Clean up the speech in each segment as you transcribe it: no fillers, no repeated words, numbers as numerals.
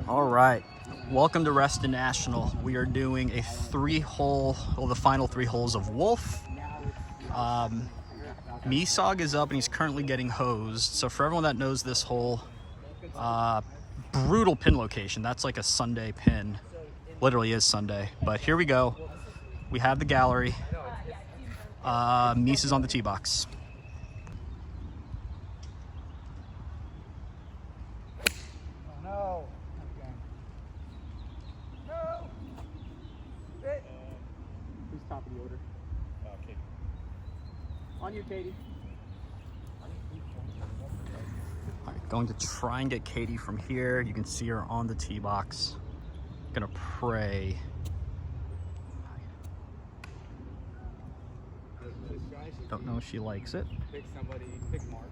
All right, welcome to Reston National. We are doing a the final 3 holes of Wolf. Misog is up and he's currently getting hosed. So for everyone that knows this hole, brutal pin location. That's like a Sunday pin. Literally is Sunday. But here we go. We have the gallery. Mies is on the tee box. No. Who's top of the order? Katie. On you, Katie. All right, going to try and get Katie from here. You can see her on the tee box. Gonna pray. Don't know if she likes it. Pick somebody, pick Mark.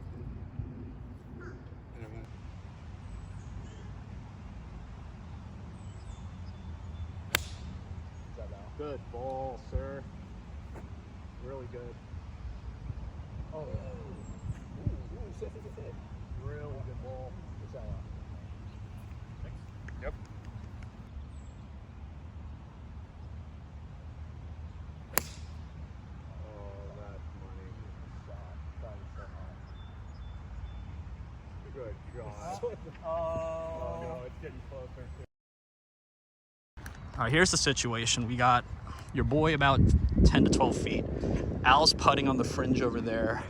Good ball, sir. Really good. Oh, sit. Really good ball. What's that out? Yep. Oh, that money shot. Good God. Oh, no, it's getting closer. All right, here's the situation. We got your boy about 10 to 12 feet. Al's putting on the fringe over there.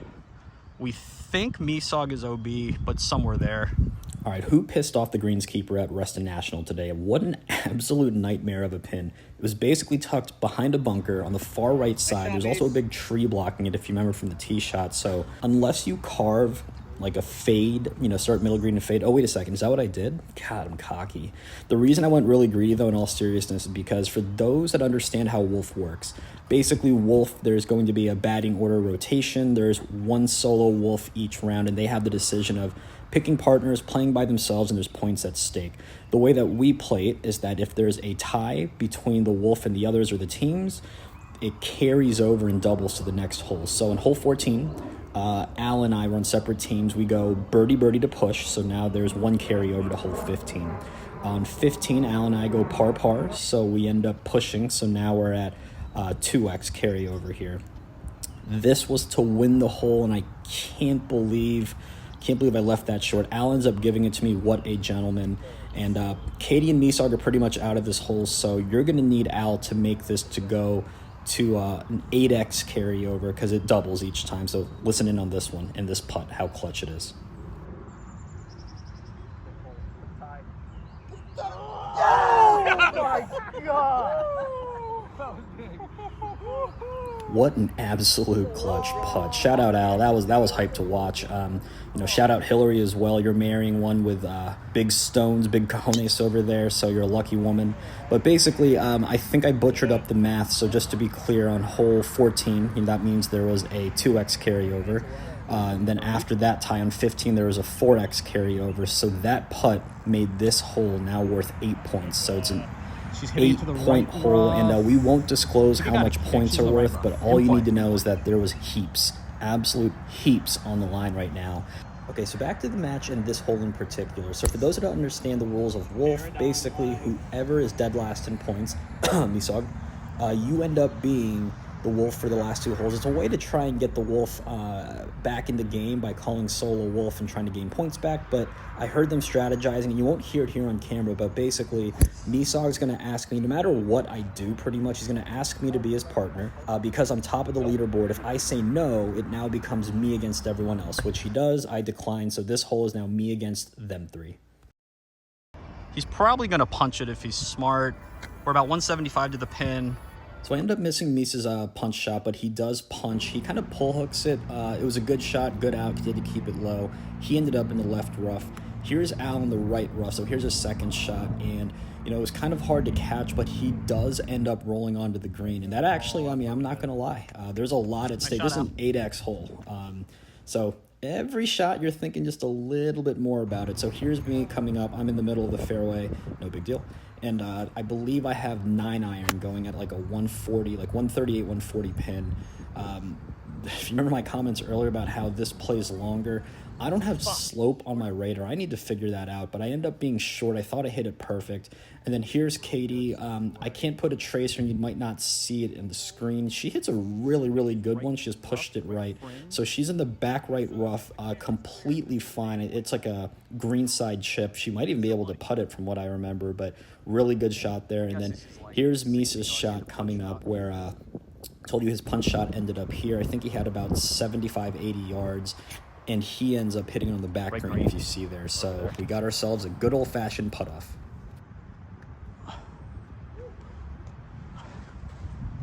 We think Misog is OB, but somewhere there. All right, who pissed off the greenskeeper at Reston National today? What an absolute nightmare of a pin. It was basically tucked behind a bunker on the far right side. There's also a big tree blocking it, if you remember from the tee shot. So unless you carve like a fade, start middle green and fade. Oh, wait a second. Is that what I did? God, I'm cocky. The reason I went really greedy, though, in all seriousness, is because for those that understand how Wolf works, basically Wolf, there's going to be a batting order rotation. There's one solo Wolf each round, and they have the decision of picking partners, playing by themselves, and there's points at stake. The way that we play it is that if there's a tie between the Wolf and the others or the teams, it carries over and doubles to the next hole. So in hole 14, Al and I run separate teams. We go birdie to push, so now there's one carryover to hole 15. On 15, Al and I go par, so we end up pushing, so now we're at 2x carryover here. This was to win the hole, and I can't believe I left that short. Al ends up giving it to me. What a gentleman. And Katie and Misog are pretty much out of this hole, so you're going to need Al to make this to go to an 8x carryover because it doubles each time. So listen in on this one and this putt, how clutch it is. Oh my God! What an absolute clutch putt. Shout out Al. That was hype to watch. Shout out Hillary as well. You're marrying one with big stones, big cojones over there, so you're a lucky woman. But basically, I think I butchered up the math. So just to be clear, on hole 14, that means there was a 2x carryover. And then after that tie on 15, there was a 4x carryover. So that putt made this hole now worth 8 points. So it's an 8-point hole, and we won't disclose how much points are worth, but all you need to know is that there was heaps, absolute heaps on the line right now. Okay, so back to the match and this hole in particular. So for those that don't understand the rules of Wolf, basically whoever is dead last in points, Misog, you end up being the Wolf for the last 2 holes. It's a way to try and get the Wolf back in the game by calling solo Wolf and trying to gain points back, but I heard them strategizing, and you won't hear it here on camera, but basically Misog's going to ask me, no matter what I do pretty much, he's going to ask me to be his partner because I'm top of the leaderboard. If I say no, it now becomes me against everyone else, which he does. I decline, so this hole is now me against them 3. He's probably going to punch it if he's smart. We're about 175 to the pin. So I end up missing Mies's punch shot, but he does punch. He kind of pull hooks it. It was a good shot, good out. He had to keep it low. He ended up in the left rough. Here's Al in the right rough, so here's a second shot. And, it was kind of hard to catch, but he does end up rolling onto the green. And that actually, I'm not going to lie. There's a lot at stake. This is an 8x hole. So every shot you're thinking just a little bit more about it. So here's me coming up. I'm in the middle of the fairway. No big deal. And I believe I have 9 iron going at like a 140, like 138, 140 pin. If you remember my comments earlier about how this plays longer, I don't have slope on my radar. I need to figure that out, but I end up being short. I thought I hit it perfect. And then here's Katie. I can't put a tracer, and you might not see it in the screen. She hits a really, really good one. She just pushed it right. So she's in the back right rough, completely fine. It's like a greenside chip. She might even be able to putt it from what I remember, but really good shot there. And then here's Misa's shot coming up where told you his punch shot ended up here. I think he had about 75, 80 yards. And he ends up hitting on the back green, if you see there. So we got ourselves a good old-fashioned putt-off.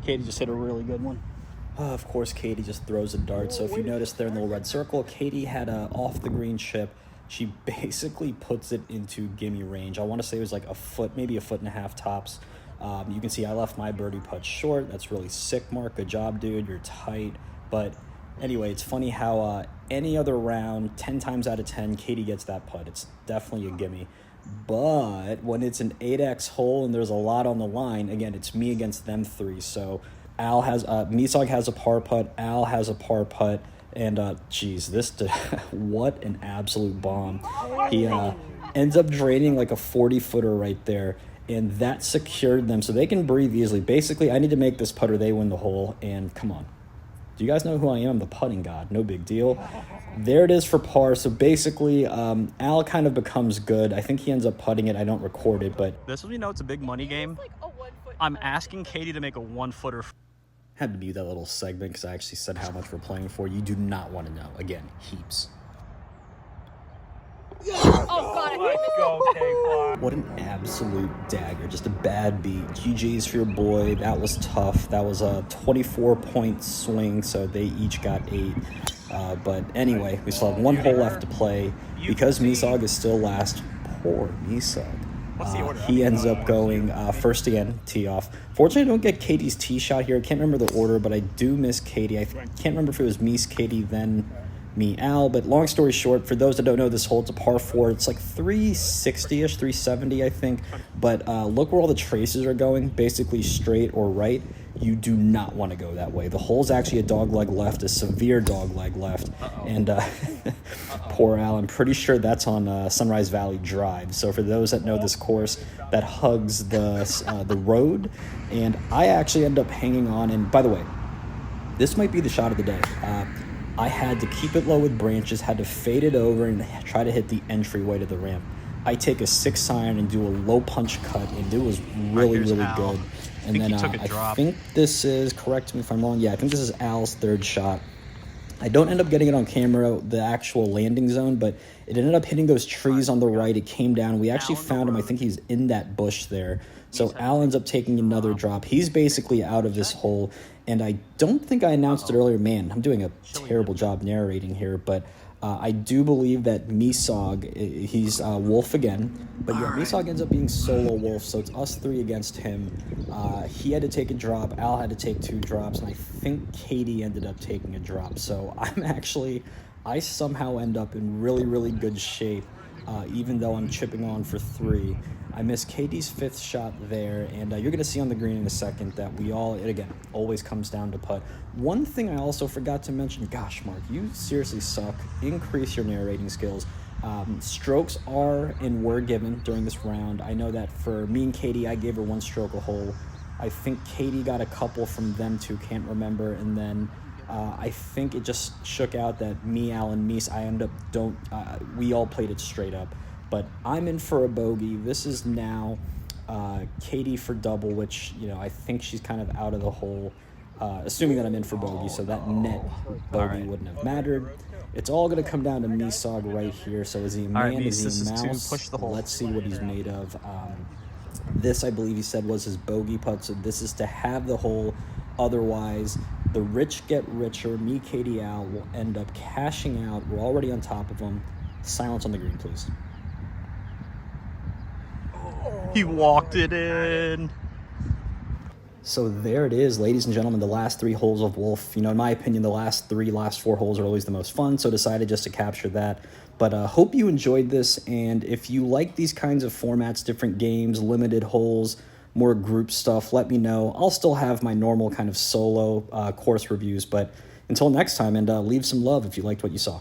Katie just hit a really good one. Of course, Katie just throws a dart. So if you notice there in the little red circle, Katie had a off-the-green chip. She basically puts it into gimme range. I want to say it was like a foot, maybe a foot and a half tops. You can see I left my birdie putt short. That's really sick, Mark. Good job, dude. You're tight. But anyway, it's funny how any other round, 10 times out of 10, Katie gets that putt. It's definitely a gimme. But when it's an 8X hole and there's a lot on the line, again, it's me against them three. So Al has, Misog has a par putt, Al has a par putt, and geez, what an absolute bomb. He ends up draining like a 40-footer right there, and that secured them so they can breathe easily. Basically, I need to make this putter, they win the hole, and come on. Do you guys know who I am? I'm the putting god. No big deal. There it is for par. So basically, Al kind of becomes good. I think he ends up putting it. I don't record it, but This is, you know, it's a big money game. I'm asking Katie to make a 1-footer. had to be that little segment because I actually said how much we're playing for. You do not want to know. Again, heaps. Oh, God. Let's go, What an absolute dagger. Just a bad beat. GG's for your boy. That was tough. That was a 24-point swing, so they each got 8. But anyway, we still have one hole left to play. Because Misog is still last, poor Misog. He ends up going first again, tee off. Fortunately, I don't get Katie's tee shot here. I can't remember the order, but I do miss Katie. I can't remember if it was Mies, Katie, then me, Al. But long story short, for those that don't know this hole, it's a par 4. It's like 360-ish, 370, I think. But look where all the traces are going, basically straight or right. You do not want to go that way. The hole's actually a dogleg left, a severe dogleg left. And poor Al, I'm pretty sure that's on Sunrise Valley Drive. So for those that know this course, that hugs the road. And I actually end up hanging on. And by the way, this might be the shot of the day. I had to keep it low with branches, had to fade it over and try to hit the entryway to the ramp. I take a 6-iron and do a low punch cut, and it was really, really good. And then I think this is, correct me if I'm wrong, yeah, I think this is Al's third shot. I don't end up getting it on camera, the actual landing zone, but it ended up hitting those trees on the right. It came down. We actually found him. I think he's in that bush there. So Al ends up taking another drop. He's basically out of this hole. And I don't think I announced it earlier. Man, I'm doing a terrible job narrating here, but I do believe that Misog, he's Wolf again. But yeah, Misog ends up being solo Wolf, so it's us 3 against him. He had to take a drop. Al had to take 2 drops, and I think Katie ended up taking a drop. So I somehow end up in really, really good shape, even though I'm chipping on for 3. I missed Katie's 5th shot there, and you're going to see on the green in a second that it again, always comes down to putt. One thing I also forgot to mention, gosh, Mark, you seriously suck. Increase your narrating skills. Strokes are and were given during this round. I know that for me and Katie, I gave her 1 stroke a hole. I think Katie got a couple from them too, can't remember, and then I think it just shook out that me, Al, and Mies, we all played it straight up. But I'm in for a bogey. This is now Katie for double, which, I think she's kind of out of the hole, assuming that I'm in for bogey, so that net bogey wouldn't have mattered. It's all going to come down to Misog right here. So is he a man, is he a mouse? Let's see what he's made of. This, I believe he said, was his bogey putt, so this is to have the hole. Otherwise, the rich get richer. Me, Katie, Al will end up cashing out. We're already on top of them. Silence on the green, please. He walked it in. So there it is, ladies and gentlemen, the last 3 holes of Wolf. In my opinion, the last 4 holes are always the most fun, so decided just to capture that. But hope you enjoyed this, and if you like these kinds of formats, different games, limited holes, more group stuff, let me know. I'll still have my normal kind of solo course reviews, but until next time, and leave some love if you liked what you saw.